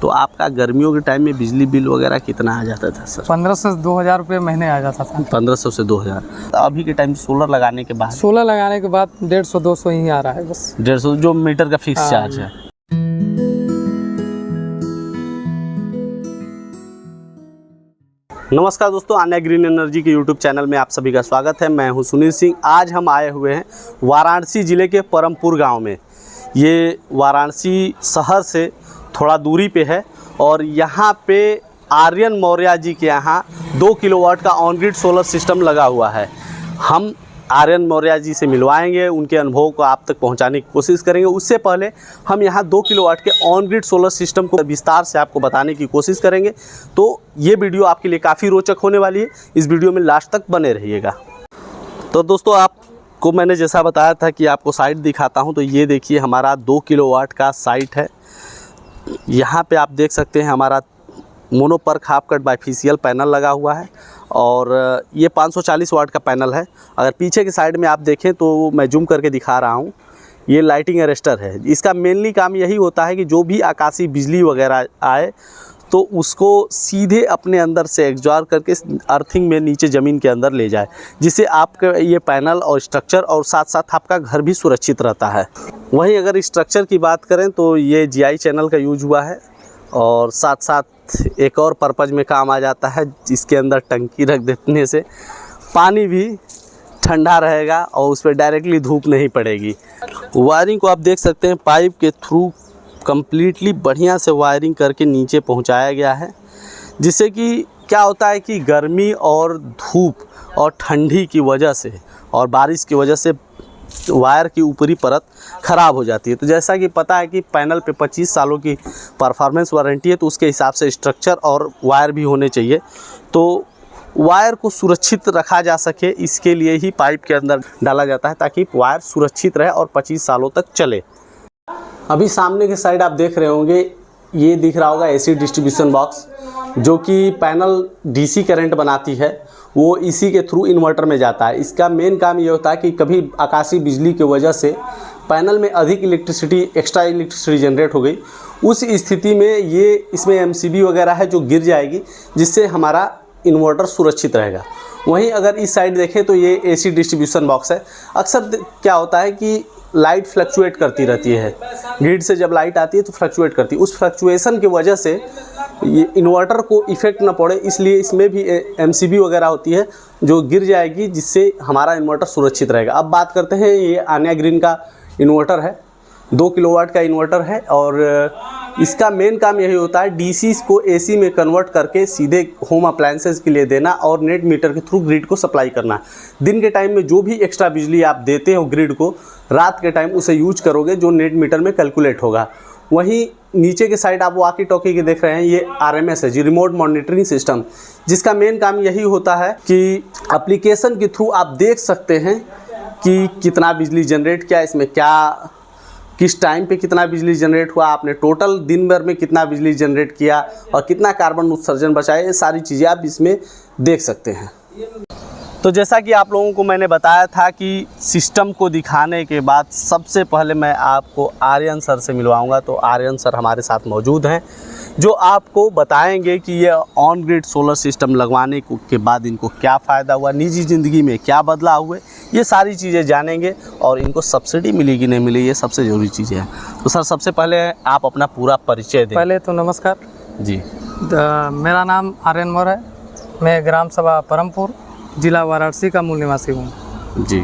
तो आपका गर्मियों के टाइम में बिजली बिल वगैरह कितना आ जाता था सर? 1500 से 2000 रुपये महीने आ जाता था। 1500 से 2000। तो अभी के टाइम सोलर लगाने के बाद? सोलर लगाने के बाद 150-200 ही आ रहा है बस। 150 जो मीटर का फिक्स चार्ज है। नमस्कार दोस्तों, आन्या ग्रीन एनर्जी के यूट्यूब चैनल में आप सभी का स्वागत है। मैं हूं सुनील सिंह। आज हम आए हुए हैं वाराणसी ज़िले के परमपुर गांव में। ये वाराणसी शहर से थोड़ा दूरी पे है और यहाँ पे आर्यन मौर्य जी के यहाँ 2 किलोवाट का ऑन ग्रिड सोलर सिस्टम लगा हुआ है। हम आर्यन मौर्य जी से मिलवाएंगे, उनके अनुभव को आप तक पहुंचाने की कोशिश करेंगे। उससे पहले हम यहाँ 2 किलोवाट के ऑन ग्रिड सोलर सिस्टम को विस्तार से आपको बताने की कोशिश करेंगे। तो ये वीडियो आपके लिए काफ़ी रोचक होने वाली है। इस वीडियो में लास्ट तक बने रहिएगा। तो दोस्तों, आपको मैंने जैसा बताया था कि आपको साइट दिखाता हूँ, तो ये देखिए हमारा 2 किलोवाट का साइट है। यहाँ पे आप देख सकते हैं हमारा mono PERC half cut bifacial panel लगा हुआ है और ये 540 वाट का पैनल है। अगर पीछे की साइड में आप देखें तो मैं जूम करके दिखा रहा हूँ, ये लाइटिंग अरेस्टर है। इसका मेनली काम यही होता है कि जो भी आकाशीय बिजली वगैरह आए तो उसको सीधे अपने अंदर से एग्जॉर्ब करके अर्थिंग में नीचे ज़मीन के अंदर ले जाए, जिससे आपका ये पैनल और स्ट्रक्चर और साथ साथ आपका घर भी सुरक्षित रहता है। वहीं अगर स्ट्रक्चर की बात करें तो ये GI चैनल का यूज हुआ है और साथ साथ एक और पर्पज़ में काम आ जाता है। इसके अंदर टंकी रख देने से पानी भी ठंडा रहेगा और उस पर डायरेक्टली धूप नहीं पड़ेगी। वायरिंग को आप देख सकते हैं, पाइप के थ्रू कंप्लीटली बढ़िया से वायरिंग करके नीचे पहुंचाया गया है, जिससे कि क्या होता है कि गर्मी और धूप और ठंडी की वजह से और बारिश की वजह से वायर की ऊपरी परत ख़राब हो जाती है। तो जैसा कि पता है कि पैनल पे 25 सालों की परफॉर्मेंस वारंटी है, तो उसके हिसाब से स्ट्रक्चर और वायर भी होने चाहिए। तो वायर को सुरक्षित रखा जा सके, इसके लिए ही पाइप के अंदर डाला जाता है ताकि वायर सुरक्षित रहे और 25 सालों तक चले। अभी सामने के साइड आप देख रहे होंगे, ये दिख रहा होगा AC डिस्ट्रीब्यूशन बॉक्स, जो कि पैनल DC करंट बनाती है, वो इसी के थ्रू इन्वर्टर में जाता है। इसका मेन काम ये होता है कि कभी आकाशीय बिजली की वजह से पैनल में अधिक एक्स्ट्रा इलेक्ट्रिसिटी जनरेट हो गई, उस स्थिति में ये इसमें MCB वगैरह है जो गिर जाएगी, जिससे हमारा इन्वर्टर सुरक्षित रहेगा। वहीं अगर इस साइड देखें तो ये AC डिस्ट्रीब्यूशन बॉक्स है। अक्सर क्या होता है कि लाइट फ्लक्चुएट करती रहती है, ग्रिड से जब लाइट आती है तो फ्लक्चुएट करती है। उस फ्लक्चुएशन की वजह से ये इन्वर्टर को इफ़ेक्ट ना पड़े, इसलिए इसमें भी MCB वगैरह होती है जो गिर जाएगी, जिससे हमारा इन्वर्टर सुरक्षित रहेगा। अब बात करते हैं, ये आन्या ग्रीन का इन्वर्टर है, 2 किलोवाट का इन्वर्टर है और इसका मेन काम यही होता है DC को AC में कन्वर्ट करके सीधे होम अप्लायंसेस के लिए देना और नेट मीटर के थ्रू ग्रिड को सप्लाई करना। दिन के टाइम में जो भी एक्स्ट्रा बिजली आप देते हो ग्रिड को, रात के टाइम उसे यूज करोगे जो नेट मीटर में कैलकुलेट होगा। वहीं नीचे के साइड आप वॉकी टॉकी के देख रहे हैं, ये RMS है, जी रिमोट मॉनिटरिंग सिस्टम, जिसका मेन काम यही होता है कि एप्लीकेशन के थ्रू आप देख सकते हैं कि कितना बिजली जनरेट किया, इसमें क्या किस टाइम पे कितना बिजली जनरेट हुआ, आपने टोटल दिन भर में कितना बिजली जनरेट किया और कितना कार्बन उत्सर्जन बचाया, ये सारी चीज़ें आप इसमें देख सकते हैं। तो जैसा कि आप लोगों को मैंने बताया था कि सिस्टम को दिखाने के बाद सबसे पहले मैं आपको आर्यन सर से मिलवाऊंगा। तो आर्यन सर हमारे साथ मौजूद हैं, जो आपको बताएंगे कि ये ऑन ग्रिड सोलर सिस्टम लगवाने के बाद इनको क्या फ़ायदा हुआ, निजी ज़िंदगी में क्या बदलाव हुए, ये सारी चीज़ें जानेंगे और इनको सब्सिडी मिली कि नहीं मिली, ये सबसे ज़रूरी चीज़ें हैं। तो सर, सबसे पहले आप अपना पूरा परिचय दें। पहले तो नमस्कार जी। मेरा नाम आर्यन मौर्य है, मैं ग्राम सभा परमपुर, जिला वाराणसी का मूल निवासी हूँ। जी।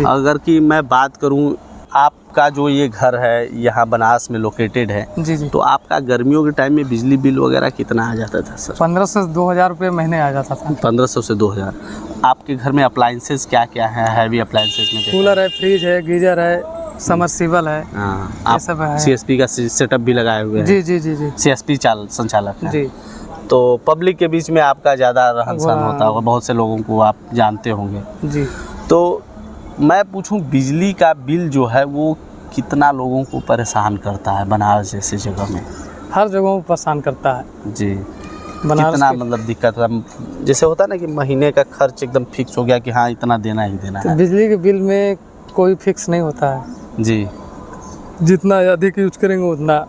अगर कि मैं बात करूँ, आपका जो ये घर है यहाँ बनारस में लोकेटेड है, जी, तो आपका गर्मियों के टाइम में बिजली बिल वगैरह कितना आ जाता था सर? 1500 से 2000 रुपये महीने आ जाता था। 1500 से 2000। आपके घर में अप्लाइंसेस क्या क्या है? हैवी अप्लाइंसेस में कूलर है, फ्रिज है, गीजर है, समरसीबल है। हाँ, आप सब है। CSP का सेटअप भी लगाए हुए हैं? जी जी जी जी। CSP संचालक है जी। तो पब्लिक के बीच में आपका ज़्यादा रहन सहन होता होगा, बहुत से लोगों को आप जानते होंगे। जी। तो मैं पूछूं, बिजली का बिल जो है वो कितना लोगों को परेशान करता है बनारस जैसी जगह में? हर जगह को परेशान करता है जी। बनारस कितना मतलब दिक्कत है? जैसे होता है ना कि महीने का खर्च एकदम फिक्स हो गया कि हाँ इतना देना ही देना है। बिजली के बिल में कोई फिक्स नहीं होता है जी। जितना अधिक यूज करेंगे उतना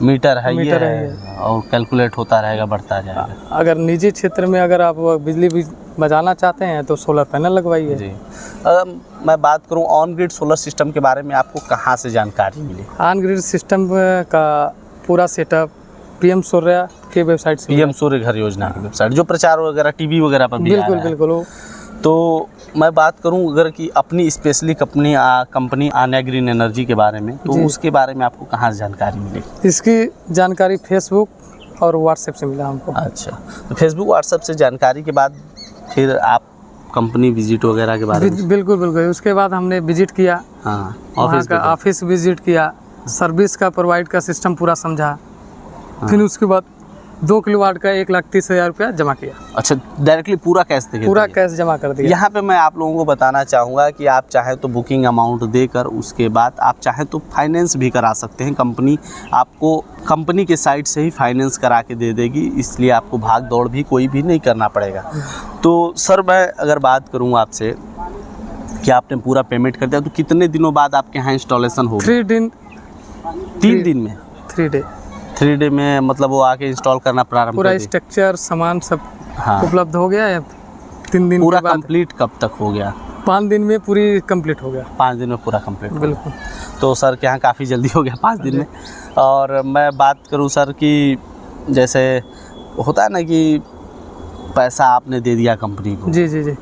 मीटर है, मीटर ये है है और कैलकुलेट होता रहेगा, बढ़ता जाएगा। अगर निजी क्षेत्र में अगर आप बिजली भी बचाना चाहते हैं तो सोलर पैनल लगवाइए। जी, अगर मैं बात करूं ऑन ग्रिड सोलर सिस्टम के बारे में, आपको कहां से जानकारी मिली? ऑन ग्रिड सिस्टम का पूरा सेटअप पीएम सूर्या के वेबसाइट से। पीएम सूर्य घर योजना की वेबसाइट, जो प्रचार वगैरह टीवी वगैरह पर भी आ बिल्कुल रहा है। बिल्कुल। तो मैं बात करूं अगर कि अपनी specially company Anya green energy के बारे में, तो जी। उसके बारे में आपको कहाँ से जानकारी मिली? इसकी जानकारी फेसबुक और व्हाट्सएप से मिला हमको। अच्छा, तो फेसबुक व्हाट्सएप से जानकारी के बाद फिर आप कंपनी विजिट वगैरह के बारे में? बिल्कुल बिल्कुल। उसके बाद हमने विजिट किया, हाँ, वहाँ का ऑफिस विजिट किया, सर्विस का प्रोवाइड का सिस्टम पूरा समझा। फिर उसके बाद 2 किलोवाट का 1,30,000 रुपया जमा किया। अच्छा, डायरेक्टली पूरा कैश देके? पूरा कैश जमा कर दिया। यहाँ पे मैं आप लोगों को बताना चाहूँगा कि आप चाहें तो बुकिंग अमाउंट देकर उसके बाद आप चाहें तो फाइनेंस भी करा सकते हैं। कंपनी आपको कंपनी के साइड से ही फाइनेंस करा के दे देगी, इसलिए आपको भाग दौड़ भी कोई भी नहीं करना पड़ेगा। तो सर, मैं अगर बात करूँ आपसे कि आपने पूरा पेमेंट कर दिया, तो कितने दिनों बाद आपके यहाँ इंस्टॉलेशन होगा? 3 दिन। 3 दिन में? 3 डे। 3 डे में मतलब वो आके इंस्टॉल करना प्रारंभ पूरा कर दे? स्ट्रक्चर सामान सब हाँ। उपलब्ध हो गया है। 3 दिन पूरा के बाद कंप्लीट कब तक हो गया? 5 दिन में पूरी कंप्लीट हो गया। 5 दिन में पूरा कंप्लीट? बिल्कुल। तो सर के यहाँ काफ़ी जल्दी हो गया 5 दिन में। और मैं बात करूँ सर कि जैसे होता है ना कि पैसा आपने दे दिया कंपनी को, जी जी जी।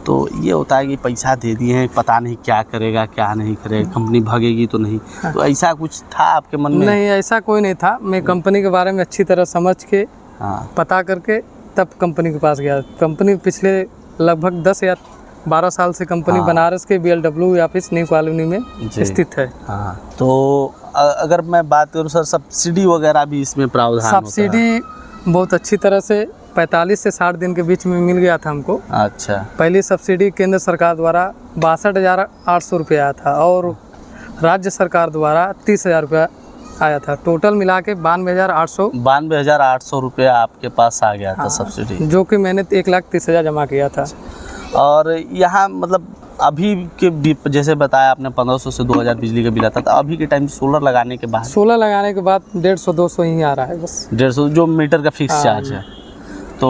तो ये होता है कि पैसा दे दिए हैं, पता नहीं क्या करेगा क्या नहीं करेगा, कंपनी भागेगी तो नहीं। तो ऐसा कुछ था आपके मन में? नहीं, ऐसा कोई नहीं था। मैं कंपनी के बारे में अच्छी तरह समझ के हाँ, पता करके तब कंपनी के पास गया। कंपनी पिछले लगभग 10 या 12 साल से कंपनी हाँ। बनारस के BLW ऑफिस न्यू कॉलोनी में जी। स्थित है। हाँ। तो अगर मैं बात करूँ सर, सब्सिडी वगैरह भी इसमें प्रावधान होता है? सब्सिडी बहुत अच्छी तरह से 45 से 60 दिन के बीच में मिल गया था हमको। अच्छा। पहली सब्सिडी केंद्र सरकार द्वारा 62,800 रुपये आया था और राज्य सरकार द्वारा 30,000 रुपया आया था। टोटल मिला के 92,800। 92,800 रुपये आपके पास आ गया था सब्सिडी, जो कि मैंने 1,30,000 जमा किया था। और यहाँ मतलब अभी के जैसे बताया आपने 1500 से 2000 बिजली का बिल आता था, अभी के टाइम सोलर लगाने के बाद? सोलर लगाने के बाद 150-200 ही आ रहा है बस। 150 जो मीटर का फिक्स चार्ज है, तो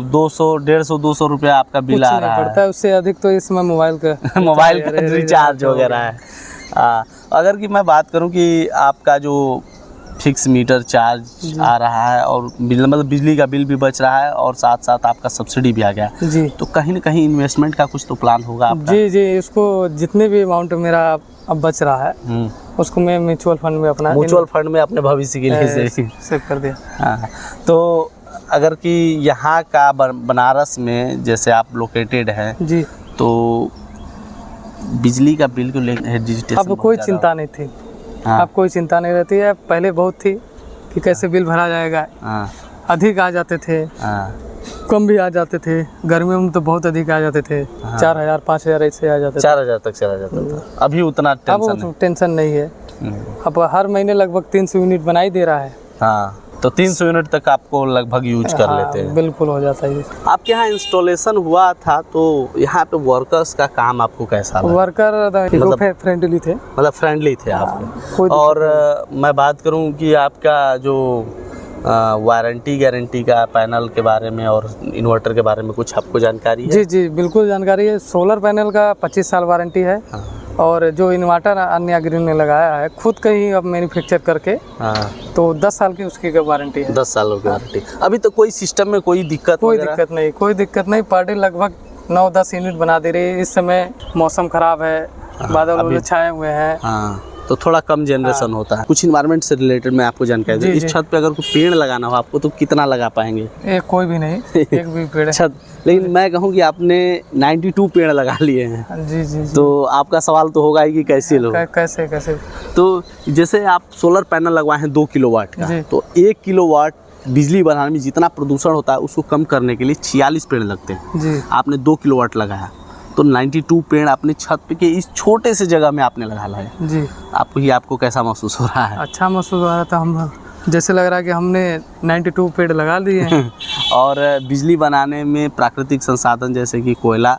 150-200 रुपया आपका बिल आ रहा पड़ता है। उससे अधिक तो इसमें मोबाइल का मोबाइल का रिचार्ज वगैरह है। अगर कि मैं बात करूं कि आपका जो फिक्स मीटर चार्ज आ रहा है और मतलब बिजली का बिल भी बच रहा है और साथ साथ आपका सब्सिडी भी आ गया, जी, तो कहीं ना कहीं इन्वेस्टमेंट का कुछ तो प्लान होगा आपका? जी जी। इसको जितने भी अमाउंट मेरा अब बच रहा है उसको मैं म्यूचुअल फंड में अपने भविष्य के लिए सेव कर दिया। हाँ, तो अगर कि यहाँ का बनारस में जैसे आप लोकेटेड हैं जी, तो बिजली का बिल को लेकर अब कोई चिंता नहीं थी। हाँ। अब कोई चिंता नहीं रहती है। पहले बहुत थी कि कैसे बिल भरा जाएगा। हाँ, अधिक आ जाते थे, हाँ, कम भी आ जाते थे। गर्मियों में तो बहुत अधिक आ जाते थे। 4,000 5,000 ऐसे आ जाते थे। 4,000 तक चला जाता था। अभी उतना अब टेंशन नहीं है। अब हर महीने लगभग 300 यूनिट बनाई दे रहा है। हाँ, तो 300 यूनिट तक आपको लगभग यूज कर लेते हैं। बिल्कुल हो जाता है। आपके यहाँ इंस्टॉलेशन हुआ था तो यहाँ पे वर्कर्स का काम आपको कैसा लगा? वर्कर फ्रेंडली थे, मतलब फ्रेंडली थे आपके। कोई और मैं बात करूँ कि आपका जो वारंटी गारंटी का पैनल के बारे में और इन्वर्टर के बारे में कुछ आपको जानकारी है? जी जी बिल्कुल जानकारी है। सोलर पैनल का 25 साल वारंटी है। हाँ। और जो इन्वर्टर आन्या ग्रीन ने लगाया है खुद का ही अब मैन्युफैक्चर करके, हाँ, तो 10 साल की उसकी वारंटी है। 10 सालों की वारंटी। अभी तो कोई सिस्टम में कोई दिक्कत कोई दिक्कत नहीं। पर डे लगभग 9-10 यूनिट बना दे रही है। इस समय मौसम खराब है, बादल छाए हुए हैं। हाँ, तो थोड़ा कम जनरेशन होता है। कुछ इन्वायरमेंट से रिलेटेड मैं आपको जानकारी दूं, इस छत पे अगर कोई पेड़ लगाना हो आपको तो कितना लगा पाएंगे? कोई भी नहीं, एक भी पेड़ छत। लेकिन मैं कहूँ कि आपने 92 पेड़ लगा लिए हैं। जी जी। तो आपका सवाल तो होगा ही कि कैसे लोग कैसे। तो जैसे आप सोलर पैनल लगवाए हैं 2 किलोवाट का, तो 1 किलोवाट बिजली बनाने में जितना प्रदूषण होता है उसको कम करने के लिए 46 पेड़ लगते हैं जी। आपने 2 किलोवाट लगाया तो 92 पेड़ अपने छत पे के इस छोटे से जगह में आपने लगा लाए जी। आपको कैसा महसूस हो रहा है? अच्छा महसूस हो रहा था। हम जैसे लग रहा है कि हमने 92 पेड़ लगा दिए हैं। और बिजली बनाने में प्राकृतिक संसाधन जैसे कि कोयला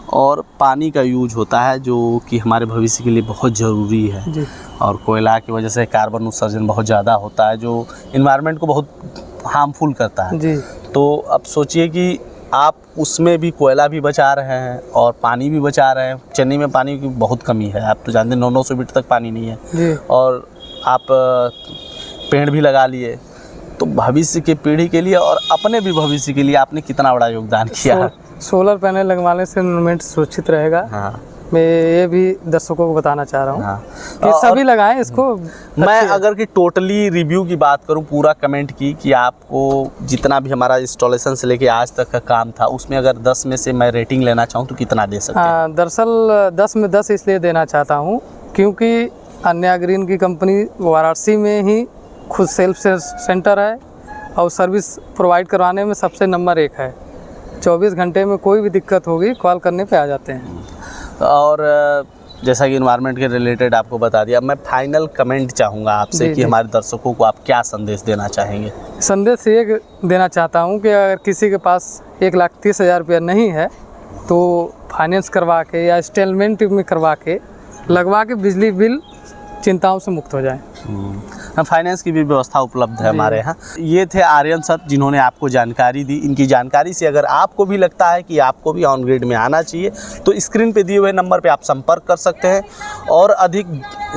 और पानी का यूज होता है जो कि हमारे भविष्य के लिए बहुत ज़रूरी है। जी। और कोयला की वजह से कार्बन उत्सर्जन बहुत ज़्यादा होता है जो इन्वायरमेंट को बहुत हार्मफुल करता है। जी। तो अब सोचिए कि आप उसमें भी कोयला भी बचा रहे हैं और पानी भी बचा रहे हैं। चेन्नई में पानी की बहुत कमी है, आप तो जानते हैं 900 फीट तक पानी नहीं है। जी। और आप पेड़ भी लगा लिए, तो भविष्य की पीढ़ी के लिए और अपने भी भविष्य के लिए आपने कितना बड़ा योगदान किया है। सोलर पैनल लगवाने से एनवायरनमेंट सुरक्षित रहेगा। हाँ, मैं ये भी दर्शकों को बताना चाह रहा हूँ हाँ। कि सभी लगाएं इसको। मैं अगर कि टोटली रिव्यू की बात करूं, पूरा कमेंट की कि आपको जितना भी हमारा इंस्टॉलेशन से लेके आज तक का काम था उसमें अगर 10 में से मैं रेटिंग लेना चाहूं तो कितना दे सकते हैं? दरअसल 10 में 10 इसलिए देना चाहता हूँ क्योंकि अन्या ग्रीन की कंपनी वाराणसी में ही खुद सेल्फ सेंटर है और सर्विस प्रोवाइड करवाने में सबसे नंबर 1 है। 24 घंटे में कोई भी दिक्कत होगी कॉल करने पे आ जाते हैं। और जैसा कि इन्वायरमेंट के रिलेटेड आपको बता दिया, मैं फाइनल कमेंट चाहूँगा आपसे कि हमारे दर्शकों को आप क्या संदेश देना चाहेंगे? संदेश ये देना चाहता हूँ कि अगर किसी के पास 1,30,000 रुपया नहीं है तो फाइनेंस करवा के या इंस्टॉलमेंट में करवा के लगवा के बिजली बिल चिंताओं से मुक्त हो जाए। फाइनेंस की भी व्यवस्था उपलब्ध है हमारे यहाँ। ये थे आर्यन सर जिन्होंने आपको जानकारी दी। इनकी जानकारी से अगर आपको भी लगता है कि आपको भी ऑन ग्रिड में आना चाहिए तो स्क्रीन पे दिए हुए नंबर पे आप संपर्क कर सकते हैं। और अधिक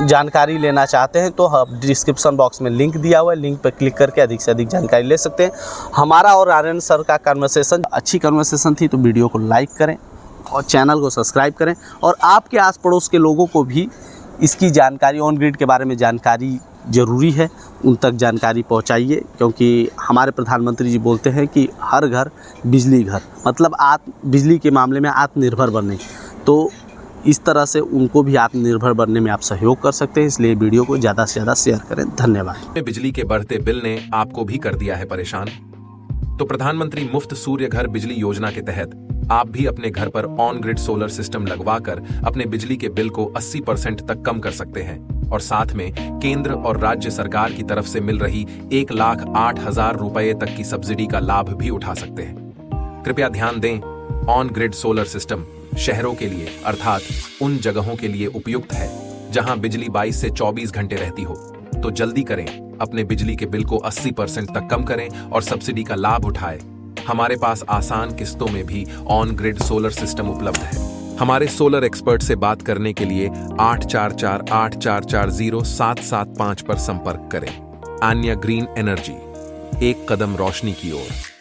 जानकारी लेना चाहते हैं तो डिस्क्रिप्शन बॉक्स में लिंक दिया हुआ है, लिंक पर क्लिक करके अधिक से अधिक जानकारी ले सकते हैं। हमारा और आर्यन सर का कन्वर्सेशन अच्छी कन्वर्सेशन थी, तो वीडियो को लाइक करें और चैनल को सब्सक्राइब करें और आपके आस पड़ोस के लोगों को भी इसकी जानकारी, ऑन ग्रिड के बारे में जानकारी ज़रूरी है, उन तक जानकारी पहुंचाइए। क्योंकि हमारे प्रधानमंत्री जी बोलते हैं कि हर घर बिजली घर, मतलब बिजली के मामले में आत्मनिर्भर बनने। तो इस तरह से उनको भी आत्मनिर्भर बनने में आप सहयोग कर सकते हैं, इसलिए वीडियो को ज़्यादा से ज़्यादा शेयर करें। धन्यवाद। बिजली के बढ़ते बिल ने आपको भी कर दिया है परेशान? तो प्रधानमंत्री मुफ्त सूर्य घर बिजली योजना के तहत आप भी अपने घर पर ऑन ग्रिड सोलर सिस्टम लगवाकर अपने बिजली के बिल को 80% तक कम कर सकते हैं और साथ में केंद्र और राज्य सरकार की तरफ से मिल रही 1,08,000 रुपए तक की सब्सिडी का लाभ भी उठा सकते हैं। कृपया ध्यान दें, ऑन ग्रिड सोलर सिस्टम शहरों के लिए अर्थात उन जगहों के लिए उपयुक्त है जहां बिजली 22 से 24 घंटे रहती हो। तो जल्दी करें, अपने बिजली के बिल को 80% तक कम करें और सब्सिडी का लाभ उठाएं। हमारे पास आसान किस्तों में भी ऑन ग्रिड सोलर सिस्टम उपलब्ध है। हमारे सोलर एक्सपर्ट से बात करने के लिए 8448440775 पर संपर्क करें। अन्या ग्रीन एनर्जी, एक कदम रोशनी की ओर।